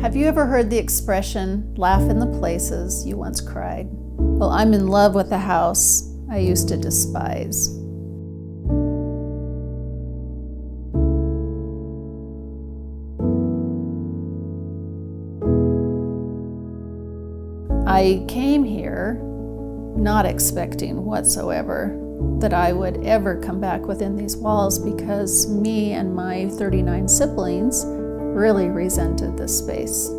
Have you ever heard the expression, laugh in the places you once cried? Well, I'm in love with the house I used to despise. I came here not expecting whatsoever that I would ever come back within these walls, because me and my 39 siblings really resented this space.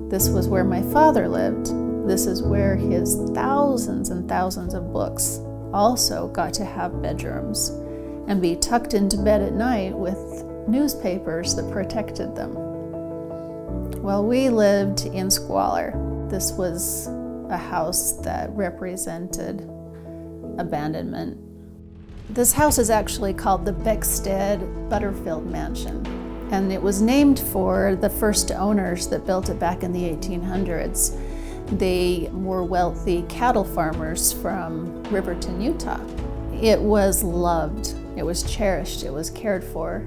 This was where my father lived. This is where his thousands and thousands of books also got to have bedrooms and be tucked into bed at night with newspapers that protected them. Well, we lived in squalor. This was a house that represented abandonment. This house is actually called the Beckstead Butterfield Mansion, and it was named for the first owners that built it back in the 1800s. They were wealthy cattle farmers from Riverton, Utah. It was loved, it was cherished, it was cared for.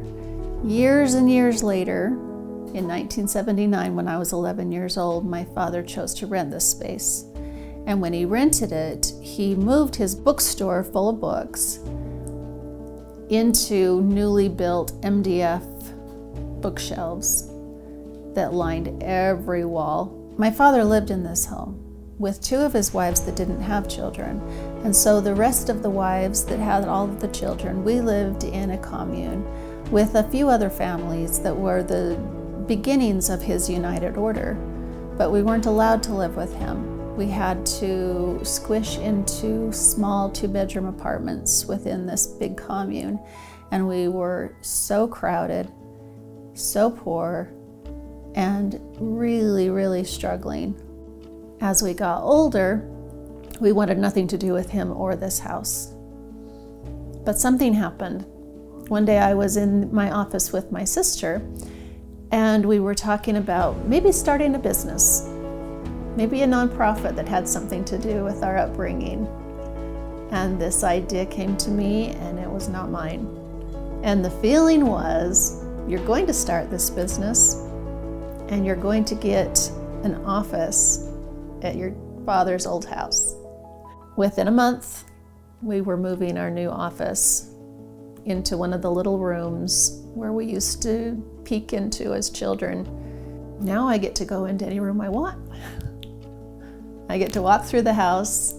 Years and years later, in 1979, when I was 11 years old, my father chose to rent this space. And when he rented it, he moved his bookstore full of books into newly built MDF bookshelves that lined every wall. My father lived in this home with two of his wives that didn't have children. And so the rest of the wives that had all of the children, we lived in a commune with a few other families that were the beginnings of his United Order. But we weren't allowed to live with him. We had to squish into small 2-bedroom apartments within this big commune. And we were so crowded, so poor, and really, really struggling. As we got older, we wanted nothing to do with him or this house. But something happened. One day I was in my office with my sister, and we were talking about maybe starting a business, maybe a nonprofit that had something to do with our upbringing. And this idea came to me, and it was not mine. And the feeling was, you're going to start this business, and you're going to get an office at your father's old house. Within a month, we were moving our new office into one of the little rooms where we used to peek into as children. Now I get to go into any room I want. I get to walk through the house,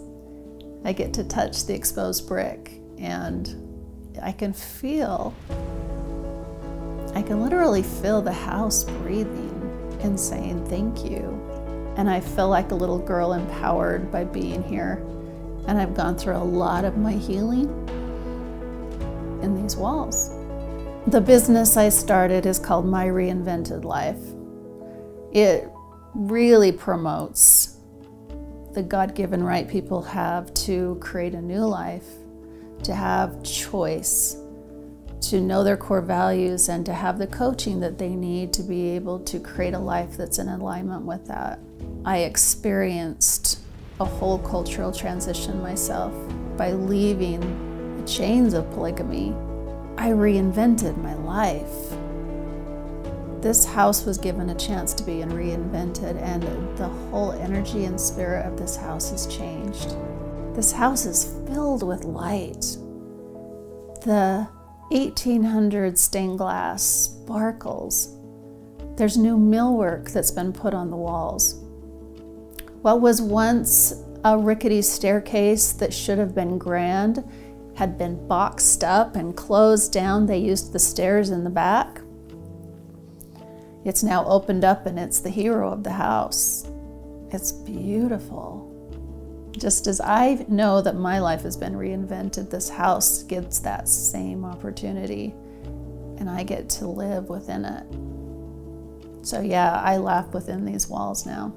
I get to touch the exposed brick, and I can literally feel the house breathing and saying thank you. And I feel like a little girl empowered by being here. And I've gone through a lot of my healing in these walls. The business I started is called My Reinvented Life. It really promotes the God-given right people have to create a new life, to have choice, to know their core values, and to have the coaching that they need to be able to create a life that's in alignment with that. I experienced a whole cultural transition myself by leaving the chains of polygamy. I reinvented my life. This house was given a chance to be reinvented, and the whole energy and spirit of this house has changed. This house is filled with light. The 1800 stained glass sparkles. There's new millwork that's been put on the walls. What was once a rickety staircase that should have been grand had been boxed up and closed down. They used the stairs in the back. It's now opened up, and it's the hero of the house. It's beautiful. Just as I know that my life has been reinvented, this house gives that same opportunity, and I get to live within it. So yeah, I laugh within these walls now.